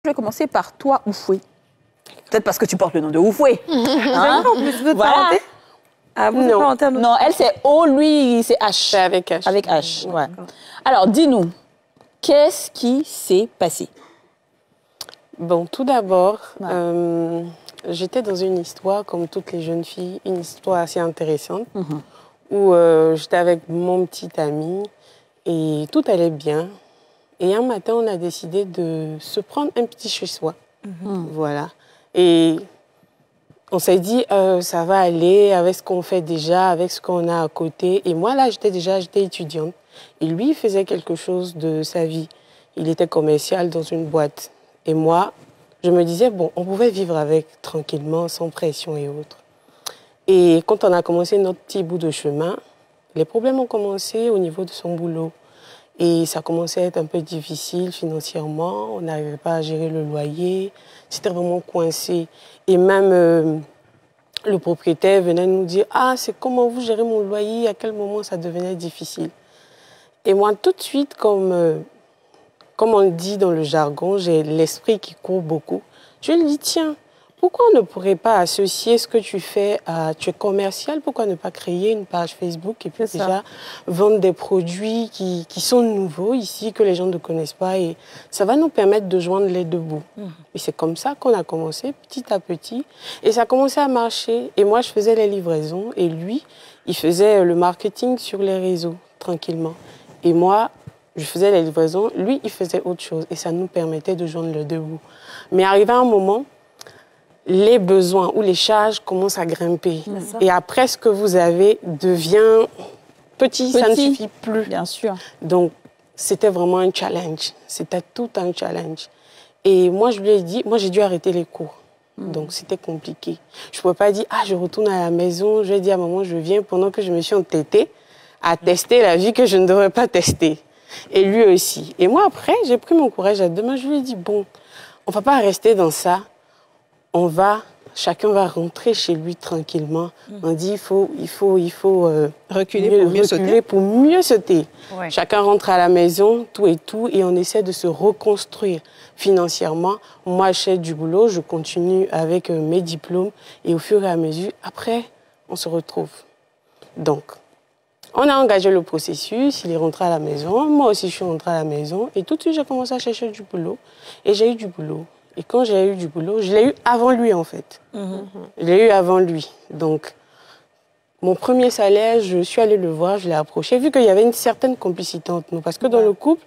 Je vais commencer par toi, Oufoué. Peut-être parce que tu portes le nom de Oufoué. Hein? En plus, vous êtes Voilà. parenté? Ah, vous êtes parenté à nous? Non, elle c'est O, lui c'est H. C'est avec H. Avec H, ouais. Alors, dis-nous, qu'est-ce qui s'est passé? Bon, tout d'abord, Ouais. j'étais dans une histoire, comme toutes les jeunes filles, une histoire assez intéressante, où j'étais avec mon petit ami et tout allait bien. Et un matin, on a décidé de se prendre un petit chez-soi. Voilà. Et on s'est dit, ça va aller avec ce qu'on fait déjà, avec ce qu'on a à côté. Et moi, là, j'étais étudiante. Et lui, il faisait quelque chose de sa vie. Il était commercial dans une boîte. Et moi, je me disais, bon, on pouvait vivre avec tranquillement, sans pression et autres. Et quand on a commencé notre petit bout de chemin, les problèmes ont commencé au niveau de son boulot. Et ça commençait à être un peu difficile financièrement. On n'arrivait pas à gérer le loyer. C'était vraiment coincé. Et même le propriétaire venait nous dire « Ah, c'est comment vous gérez mon loyer? À quel moment ça devenait difficile ?» Et moi, tout de suite, comme on dit dans le jargon, j'ai l'esprit qui court beaucoup. Je lui dis, tiens, pourquoi on ne pourrait pas associer ce que tu fais à... Tu es commercial, pourquoi ne pas créer une page Facebook et puis déjà vendre des produits qui sont nouveaux ici, que les gens ne connaissent pas. Et ça va nous permettre de joindre les deux bouts. Et c'est comme ça qu'on a commencé, petit à petit. Et ça a commencé à marcher. Et moi, je faisais les livraisons. Et lui, il faisait le marketing sur les réseaux, tranquillement. Et moi, je faisais les livraisons, lui, il faisait autre chose. Et ça nous permettait de joindre les deux bouts. Mais arrivé à un moment, les besoins ou les charges commencent à grimper. Et après, ce que vous avez devient petit, ça ne suffit plus. Bien sûr. Donc, c'était vraiment un challenge. C'était tout un challenge. Et moi, je lui ai dit, moi, j'ai dû arrêter les cours. Donc, c'était compliqué. Je ne pouvais pas dire, ah, je retourne à la maison. Je lui ai dit à maman, je viens pendant que je me suis entêtée à tester la vie que je ne devrais pas tester. Et lui aussi. Et moi, après, j'ai pris mon courage à deux mains. Je lui ai dit, bon, on ne va pas rester dans ça. Chacun va rentrer chez lui tranquillement. On dit, il faut reculer pour mieux sauter. Ouais. Chacun rentre à la maison, tout et tout, et on essaie de se reconstruire financièrement. Moi, je fais du boulot, je continue avec mes diplômes, et au fur et à mesure, après, on se retrouve. Donc, on a engagé le processus, il est rentré à la maison, moi aussi je suis rentrée à la maison, et tout de suite j'ai commencé à chercher du boulot, et j'ai eu du boulot. Et quand j'ai eu du boulot, je l'ai eu avant lui en fait. Je l'ai eu avant lui. Donc, mon premier salaire, je suis allée le voir, je l'ai approché, vu qu'il y avait une certaine complicité entre nous. Parce que dans le couple,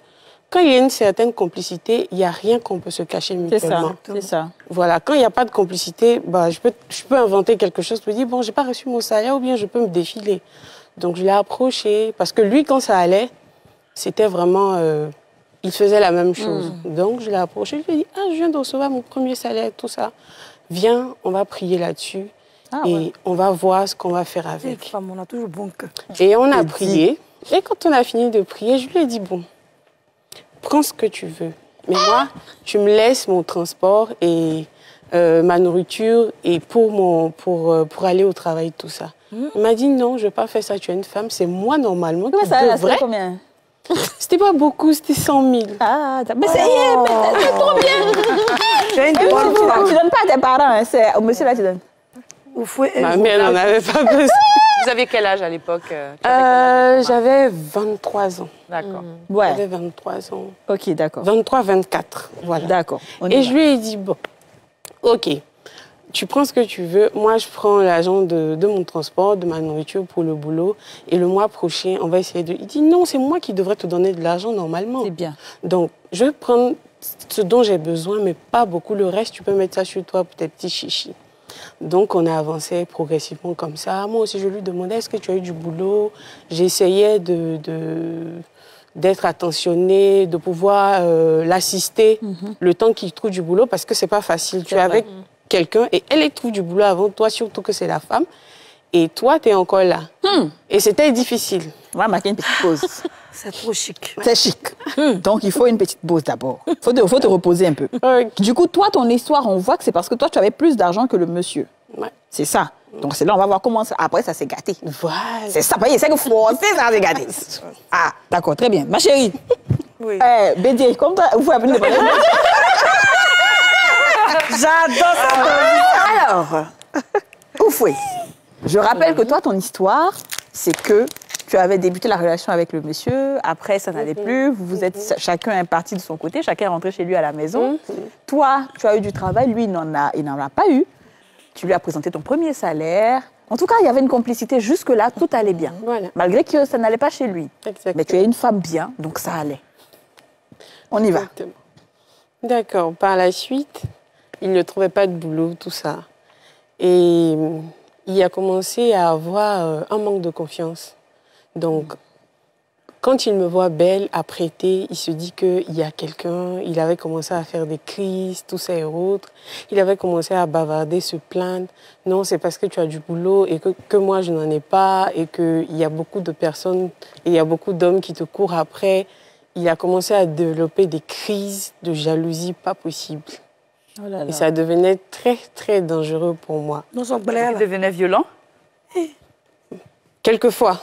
quand il y a une certaine complicité, il n'y a rien qu'on peut se cacher mutuellement. C'est ça. Voilà, quand il n'y a pas de complicité, bah, je peux inventer quelque chose, me dire, bon, je n'ai pas reçu mon salaire, ou bien je peux me défiler. Donc, je l'ai approché, parce que lui, quand ça allait, c'était vraiment... il faisait la même chose. Donc, je l'ai approché, je lui ai dit, ah, je viens de recevoir mon premier salaire, tout ça. Viens, on va prier là-dessus et on va voir ce qu'on va faire avec. Femme, on a toujours bon cœur. Et on a prié. Et quand on a fini de prier, je lui ai dit, bon, prends ce que tu veux. Mais moi, tu me laisses mon transport et ma nourriture et pour aller au travail, tout ça. Il m'a dit, non, je ne vais pas faire ça, tu es une femme, c'est moi normalement qui devrais... combien? C'était pas beaucoup, c'était 100 000. Ah, mais c'est trop bien. Tu donnes pas à tes parents, hein, c'est au monsieur là tu donnes. Ma mère n'en avait pas besoin. Vous aviez quel âge à l'époque? J'avais 23 ans. D'accord. Ouais. J'avais 23 ans. Ok, d'accord. 23, 24, voilà. D'accord. Et je lui ai dit, bon, ok, tu prends ce que tu veux. Moi, je prends l'argent de mon transport, de ma nourriture pour le boulot. Et le mois prochain, on va essayer de... Il dit, non, c'est moi qui devrais te donner de l'argent normalement. C'est bien. Donc, je vais prendre ce dont j'ai besoin, mais pas beaucoup. Le reste, tu peux mettre ça sur toi pour tes petits chichis. Donc, on a avancé progressivement comme ça. Moi aussi, je lui demandais, est-ce que tu as eu du boulot? J'essayais d'être attentionnée, de pouvoir l'assister le temps qu'il trouve du boulot, parce que c'est pas facile. Tu es avec quelqu'un et elle trouve du boulot avant toi, surtout que c'est la femme. Et toi, tu es encore là. Et c'était difficile. On va marquer une petite pause. C'est trop chic. C'est chic. Donc, il faut une petite pause d'abord. Il faut te reposer un peu. Du coup, toi, ton histoire, on voit que c'est parce que toi, tu avais plus d'argent que le monsieur. Ouais. C'est ça. Donc, c'est là, on va voir comment ça... Après, ça s'est gâté. Voilà. C'est ça. C'est que forcer, ça s'est gâté. Ah, d'accord, très bien. Ma chérie. Oui. Bédier, comme toi, vous pouvez appeler J'adore ça. Alors, Oufoué, je rappelle que toi, ton histoire, c'est que tu avais débuté la relation avec le monsieur, après ça n'allait plus, vous êtes chacun est parti de son côté, chacun est rentré chez lui à la maison. Toi, tu as eu du travail, lui, il n'en a pas eu. Tu lui as présenté ton premier salaire. En tout cas, il y avait une complicité. Jusque-là, tout allait bien. Voilà. Malgré que ça n'allait pas chez lui. Exactement. Mais tu es une femme bien, donc ça allait. On y va. Exactement. D'accord. Par la suite, il ne trouvait pas de boulot, tout ça. Et il a commencé à avoir un manque de confiance. Donc, quand il me voit belle, apprêtée, il se dit qu'il y a quelqu'un. Il avait commencé à faire des crises, tout ça et autres. Il avait commencé à bavarder, se plaindre. Non, c'est parce que tu as du boulot et que moi, je n'en ai pas et qu'il y a beaucoup de personnes et il y a beaucoup d'hommes qui te courent après. Il a commencé à développer des crises de jalousie pas possibles. Oh là là. Et ça devenait très, très dangereux pour moi. Nous sommes prêts Il là. devenait violent. Quelquefois.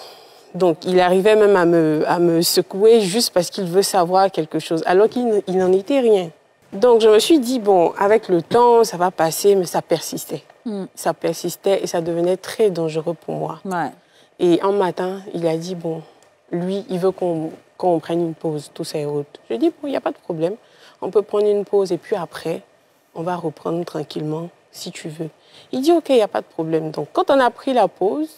Donc, il arrivait même à me secouer juste parce qu'il veut savoir quelque chose, alors qu'il n'en était rien. Donc, je me suis dit, bon, avec le temps, ça va passer, mais ça persistait. Ça persistait et ça devenait très dangereux pour moi. Ouais. Et un matin, il a dit, bon, lui, il veut qu'on prenne une pause, tout ça et autres. Je dis, bon, il n'y a pas de problème. On peut prendre une pause et puis après, on va reprendre tranquillement, si tu veux. Il dit, OK, il n'y a pas de problème. Donc, quand on a pris la pause,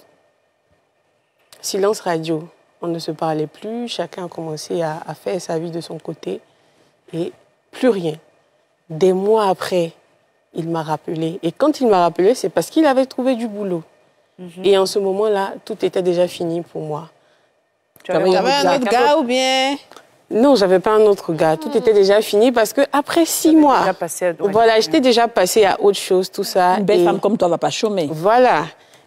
silence radio. On ne se parlait plus. Chacun a commencé à faire sa vie de son côté. Et plus rien. Des mois après, il m'a rappelé. Et quand il m'a rappelé, c'est parce qu'il avait trouvé du boulot. Et en ce moment-là, tout était déjà fini pour moi. Tu avais un autre gars ou bien... Non, j'avais pas un autre gars. Tout était déjà fini parce que après 6 mois, déjà passé à- ouais. voilà, j'étais déjà passée à autre chose, tout ça. Une belle Et femme comme toi va pas chômer. voilà.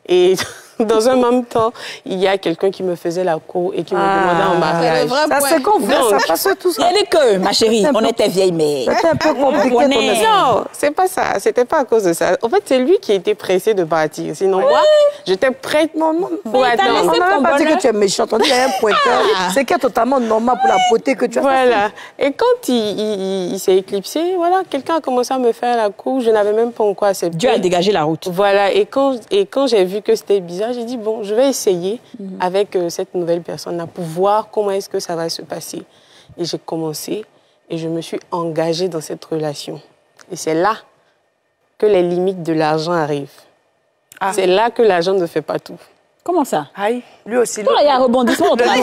Et dans un même temps, il y a quelqu'un qui me faisait la cour et qui me demandait en mariage. Ça c'est qu'on fait, ça passe tout ça. Elle est que, ma chérie, on était vieille, mais... C'était un peu compliqué ton histoire. Non, c'est pas ça. C'était pas à cause de ça. En fait, c'est lui qui était pressé de partir. Sinon, moi, j'étais prête pour On attendre. n'a même pas dit que tu es méchante, on dit qu'il y a un pointeur. C'est qui est totalement normal pour la beauté que tu as. Voilà. Et quand il s'est éclipsé, voilà, quelqu'un a commencé à me faire la cour. Je n'avais même pas encore accepté. Dieu a dégagé la route. Voilà. Et quand j'ai vu que c'était bizarre, j'ai dit, bon, je vais essayer avec cette nouvelle personne-là pour voir comment est-ce que ça va se passer. Et j'ai commencé et je me suis engagée dans cette relation. Et c'est là que les limites de l'argent arrivent. C'est là que l'argent ne fait pas tout. Comment ça? Aïe, lui aussi. Toi, il y a un rebondissement entre les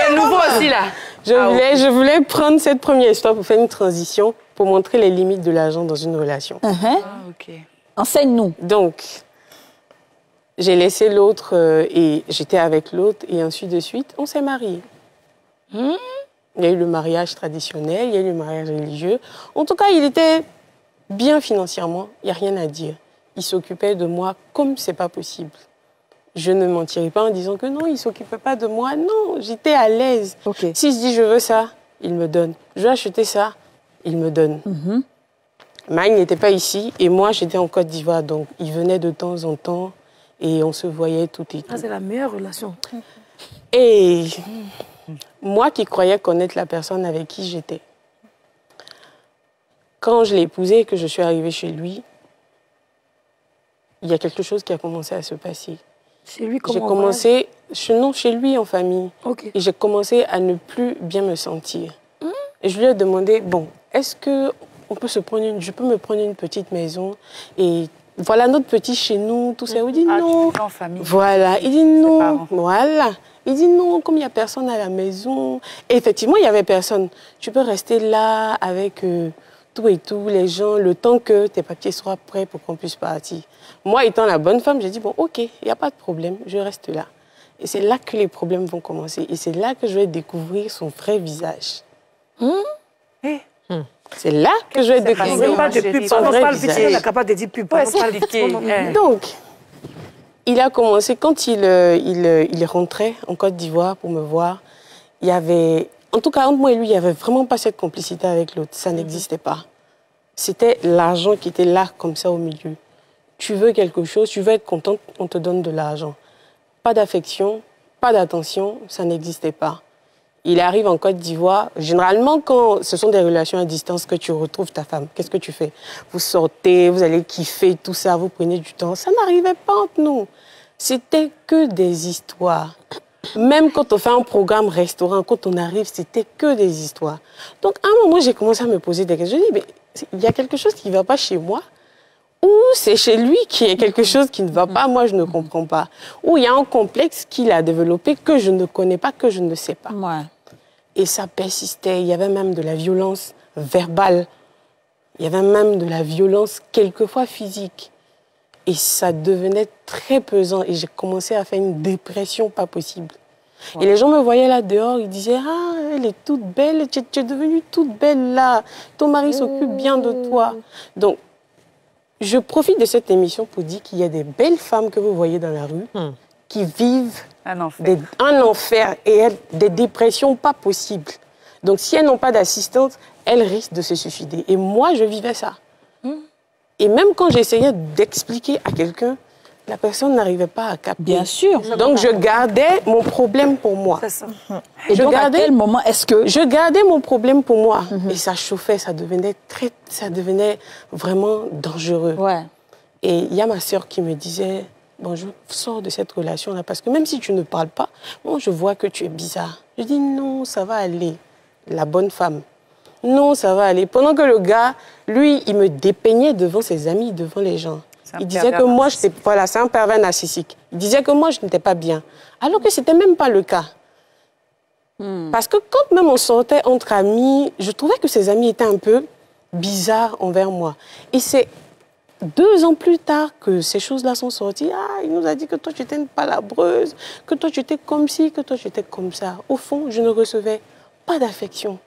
Le nouveau aussi, là. Je voulais prendre cette première histoire pour faire une transition, pour montrer les limites de l'argent dans une relation. Ah, OK. Enseigne-nous. Donc, j'ai laissé l'autre et j'étais avec l'autre et ensuite de suite, on s'est mariés. Il y a eu le mariage traditionnel, il y a eu le mariage religieux. En tout cas, il était bien financièrement, il n'y a rien à dire. Il s'occupait de moi comme c'est pas possible. Je ne mentirais pas en disant que non, il ne s'occupait pas de moi. Non, j'étais à l'aise. Ok. Si je dis je veux ça, il me donne. Je veux acheter ça, il me donne. Mais il n'était pas ici et moi, j'étais en Côte d'Ivoire. Donc, il venait de temps en temps et on se voyait tout et tout. Ah, c'est la meilleure relation. Et moi qui croyais connaître la personne avec qui j'étais, quand je l'ai épousé et que je suis arrivée chez lui, il y a quelque chose qui a commencé à se passer. C'est lui J'ai comment commencé, non, chez lui en famille. Ok. Et j'ai commencé à ne plus bien me sentir. Et je lui ai demandé, bon, est-ce que je peux me prendre une petite maison et voilà notre petit chez nous, tout ça. Il dit non. Tu vis en famille. Voilà, il dit non. parents. Voilà. Il dit non, comme il n'y a personne à la maison. Et effectivement, il n'y avait personne. Tu peux rester là avec tout et tout, les gens, le temps que tes papiers soient prêts pour qu'on puisse partir. Moi, étant la bonne femme, j'ai dit, bon, OK, il n'y a pas de problème, je reste là. Et c'est là que les problèmes vont commencer. Et c'est là que je vais découvrir son vrai visage. C'est là que je vais On découvrir ne parle de pub, son on vrai parle vite, on est visage. capable de dire pub. Ouais, On parle vite. expliquer. Donc, il a commencé, quand il rentrait en Côte d'Ivoire pour me voir, il y avait, en tout cas entre moi et lui, il n'y avait vraiment pas cette complicité avec l'autre. Ça n'existait pas. C'était l'argent qui était là, comme ça, au milieu. Tu veux quelque chose, tu veux être contente, on te donne de l'argent. Pas d'affection, pas d'attention, ça n'existait pas. Il arrive en Côte d'Ivoire. Généralement, quand ce sont des relations à distance que tu retrouves ta femme, qu'est-ce que tu fais? Vous sortez, vous allez kiffer, tout ça, vous prenez du temps. Ça n'arrivait pas entre nous. C'était que des histoires. Même quand on fait un programme restaurant, quand on arrive, c'était que des histoires. Donc, à un moment, j'ai commencé à me poser des questions. Je dis, mais il y a quelque chose qui ne va pas chez moi. Ou c'est chez lui qu'il y a quelque chose qui ne va pas, moi je ne comprends pas. Ou il y a un complexe qu'il a développé que je ne connais pas, que je ne sais pas. Ouais. Et ça persistait. Il y avait même de la violence verbale. Il y avait même de la violence quelquefois physique. Et ça devenait très pesant. Et j'ai commencé à faire une dépression pas possible. Ouais. Et les gens me voyaient là dehors, ils disaient « Ah, elle est toute belle, tu es devenue toute belle là. Ton mari s'occupe bien de toi. » Donc, je profite de cette émission pour dire qu'il y a des belles femmes que vous voyez dans la rue qui vivent un enfer et des dépressions pas possibles. Donc, si elles n'ont pas d'assistante, elles risquent de se suicider. Et moi, je vivais ça. Et même quand j'essayais d'expliquer à quelqu'un, la personne n'arrivait pas à capter. Bien sûr. Donc, je gardais mon problème pour moi. C'est ça. Et donc, à quel moment est-ce que... Je gardais mon problème pour moi. Et ça chauffait, ça devenait vraiment dangereux. Ouais. Et il y a ma sœur qui me disait, bon, je sors de cette relation-là, parce que même si tu ne parles pas, bon, je vois que tu es bizarre. Je dis, non, ça va aller. La bonne femme. Non, ça va aller. Pendant que le gars, lui, il me dépeignait devant ses amis, devant les gens. Il disait que moi, voilà, c'est un pervers narcissique. Il disait que moi, je n'étais pas bien. Alors que ce n'était même pas le cas. Parce que quand même on sortait entre amis, je trouvais que ses amis étaient un peu bizarres envers moi. Et c'est 2 ans plus tard que ces choses-là sont sorties. Ah, il nous a dit que toi, tu étais une palabreuse, que toi, tu étais comme ci, que toi, tu étais comme ça. Au fond, je ne recevais pas d'affection.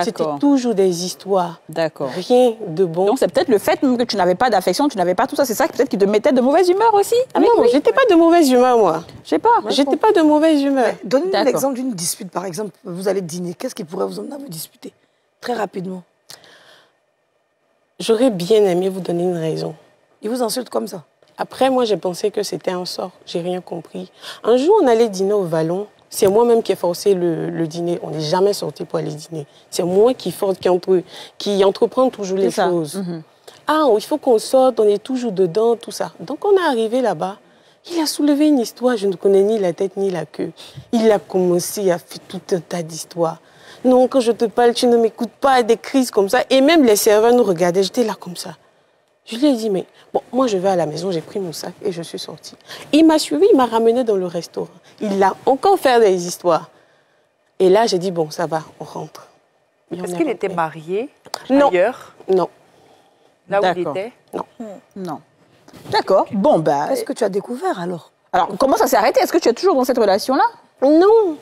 C'était toujours des histoires. D'accord. Rien de bon. Donc, c'est peut-être le fait même que tu n'avais pas d'affection, tu n'avais pas tout ça. C'est ça peut-être qui te mettait de mauvaise humeur aussi avec Non, je n'étais pas de mauvaise humeur, moi. Je sais pas. J'étais pas de mauvaise humeur. Donnez-nous l'exemple d'une dispute, par exemple. Vous allez dîner. Qu'est-ce qui pourrait vous emmener à vous disputer? Très rapidement. J'aurais bien aimé vous donner une raison. Il vous insulte comme ça? Après, moi, j'ai pensé que c'était un sort. J'ai rien compris. Un jour, on allait dîner au Vallon. C'est moi-même qui ai forcé le dîner. On n'est jamais sorti pour aller dîner. C'est moi qui entreprend toujours les choses. Ah, il faut qu'on sorte, on est toujours dedans, tout ça. Donc, on est arrivé là-bas. Il a soulevé une histoire, je ne connais ni la tête ni la queue. Il a commencé à faire tout un tas d'histoires. Non, quand je te parle, tu ne m'écoutes pas, des crises comme ça. Et même les serveurs nous regardaient, j'étais là comme ça. Je lui ai dit, mais bon, moi je vais à la maison, j'ai pris mon sac et je suis sortie. Il m'a suivi, il m'a ramené dans le restaurant. Il a encore fait des histoires. Et là, j'ai dit, bon, ça va, on rentre. Est-ce qu'il était marié ailleurs? Non. Là où il était? Non. Non. D'accord. Bon, bah... Qu'est-ce que tu as découvert alors? Alors, comment ça s'est arrêté? Est-ce que tu es toujours dans cette relation-là? Non.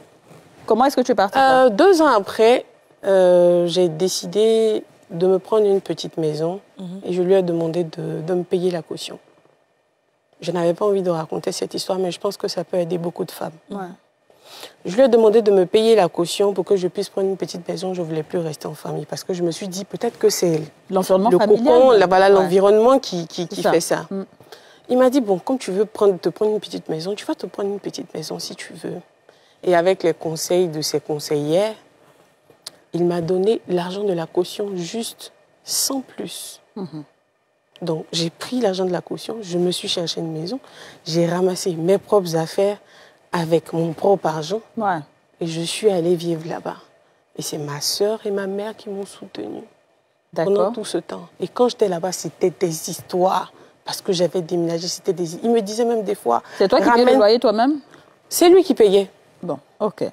Comment est-ce que tu es partie? 2 ans après, j'ai décidé de me prendre une petite maison et je lui ai demandé de me payer la caution. Je n'avais pas envie de raconter cette histoire, mais je pense que ça peut aider beaucoup de femmes. Ouais. Je lui ai demandé de me payer la caution pour que je puisse prendre une petite maison. Je ne voulais plus rester en famille parce que je me suis dit peut-être que c'est l'environnement familial, l'environnement qui fait ça. Il m'a dit, bon, comme tu veux te prendre une petite maison, tu vas te prendre une petite maison si tu veux. Et avec les conseils de ses conseillères, il m'a donné l'argent de la caution juste, sans plus. Donc, j'ai pris l'argent de la caution, je me suis cherché une maison, j'ai ramassé mes propres affaires avec mon propre argent et je suis allée vivre là-bas. Et c'est ma sœur et ma mère qui m'ont soutenue pendant tout ce temps. Et quand j'étais là-bas, c'était des histoires. Parce que j'avais déménagé, c'était des... Il me disait même des fois... C'est toi qui payais le loyer toi-même? C'est lui qui payait. Bon, ok.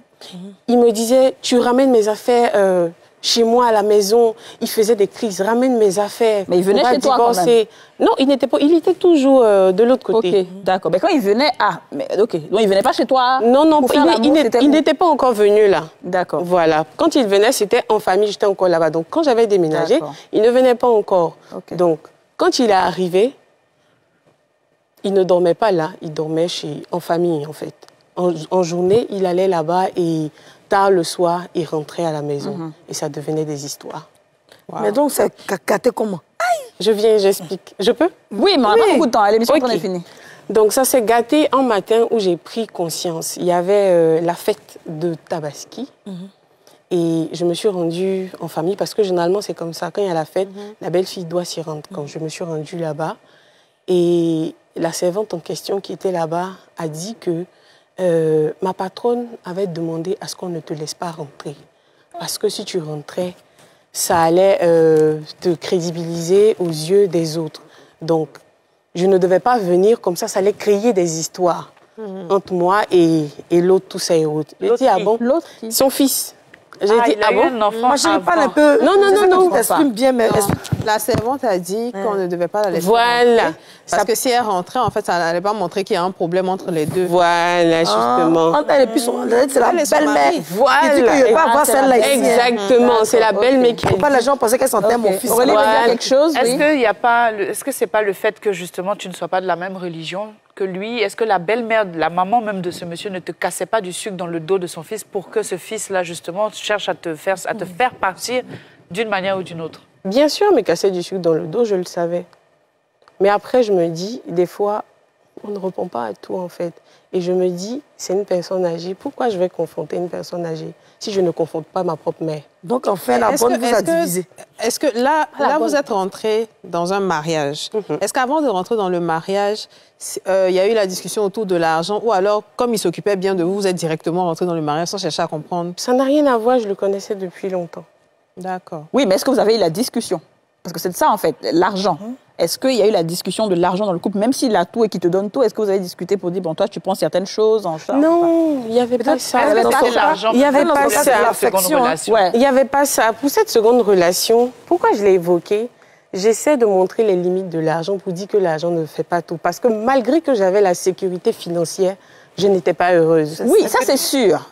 Il me disait, tu ramènes mes affaires chez moi à la maison. Il faisait des crises, ramène mes affaires. Mais il venait chez toi quand même? Non, il était toujours de l'autre côté. Ok, d'accord. Mais quand il venait... Ah, mais ok. Donc il venait pas chez toi? Non, il n'était pas encore venu là. D'accord. Voilà. Quand il venait, c'était en famille, j'étais encore là-bas. Donc quand j'avais déménagé, il ne venait pas encore. Okay. Donc quand il est arrivé, il ne dormait pas là, il dormait en famille en fait. En journée, il allait là-bas et tard le soir, il rentrait à la maison. Et ça devenait des histoires. Wow. Mais donc, c'est gâté comment? Je viens, j'explique. Je peux? Oui, mais on n'a pas beaucoup de temps. L'émission est finie. Donc, ça s'est gâté un matin où j'ai pris conscience. Il y avait la fête de Tabaski. Et je me suis rendue en famille parce que généralement, c'est comme ça. Quand il y a la fête, la belle-fille doit s'y rendre. Quand je me suis rendue là-bas, et la servante en question qui était là-bas a dit que ma patronne avait demandé à ce qu'on ne te laisse pas rentrer. Parce que si tu rentrais, ça allait te crédibiliser aux yeux des autres. Donc, je ne devais pas venir comme ça allait créer des histoires entre moi et l'autre, tout ça et autres. J'ai dit, ah bon? L'autre Son fils. J'ai dit, ah bon? Un enfant Moi, je parle un peu. Non, non, non, non. Tu t'exprimes bien, mais La servante a dit qu'on ne devait pas la laisser Voilà. rentrer, parce que si elle rentrait, en fait, ça n'allait pas montrer qu'il y a un problème entre les deux. Voilà, justement. entre elle et puis son, c'est la Elle et son belle-mère. mari. Voilà. Qui dit qu'il ne veut pas avoir celle-là ici. Exactement, c'est la belle-mère qui Faut pas les gens pensaient qu'elle sentait mon fils. Aurélie veut dire Voilà. quelque chose, Est-ce oui. qu'il y a pas, est-ce que c'est pas le fait que justement tu ne sois pas de la même religion que lui? Est-ce que la belle-mère, la maman même de ce monsieur ne te cassait pas du sucre dans le dos de son fils pour que ce fils-là justement cherche à te faire partir d'une manière ou d'une autre? Bien sûr, mais casser du sucre dans le dos, je le savais. Mais après, je me dis, des fois, on ne répond pas à tout, en fait. Et je me dis, c'est une personne âgée. Pourquoi je vais confronter une personne âgée si je ne confronte pas ma propre mère? Donc, enfin, la bonne vous a divisé. Est-ce que là vous êtes rentré dans un mariage. Est-ce qu'avant de rentrer dans le mariage, il y a eu la discussion autour de l'argent, ou alors, comme il s'occupait bien de vous, vous êtes directement rentré dans le mariage sans chercher à comprendre? Ça n'a rien à voir, je le connaissais depuis longtemps. D'accord. Oui, mais est-ce que vous avez eu la discussion? Parce que c'est de ça, en fait, l'argent. Est-ce qu'il y a eu la discussion de l'argent dans le couple? Même s'il a tout et qu'il te donne tout, est-ce que vous avez discuté pour dire, bon, toi, tu prends certaines choses en charge? Non, il n'y avait pas ça. Est-ce que c'était l'argent? Il n'y avait pas C'est ça. la seconde relation. Ouais. Il n'y avait pas ça. Pour cette seconde relation, pourquoi je l'ai évoqué? J'essaie de montrer les limites de l'argent pour dire que l'argent ne fait pas tout. Parce que malgré que j'avais la sécurité financière, je n'étais pas heureuse. Oui, ça, c'est sûr.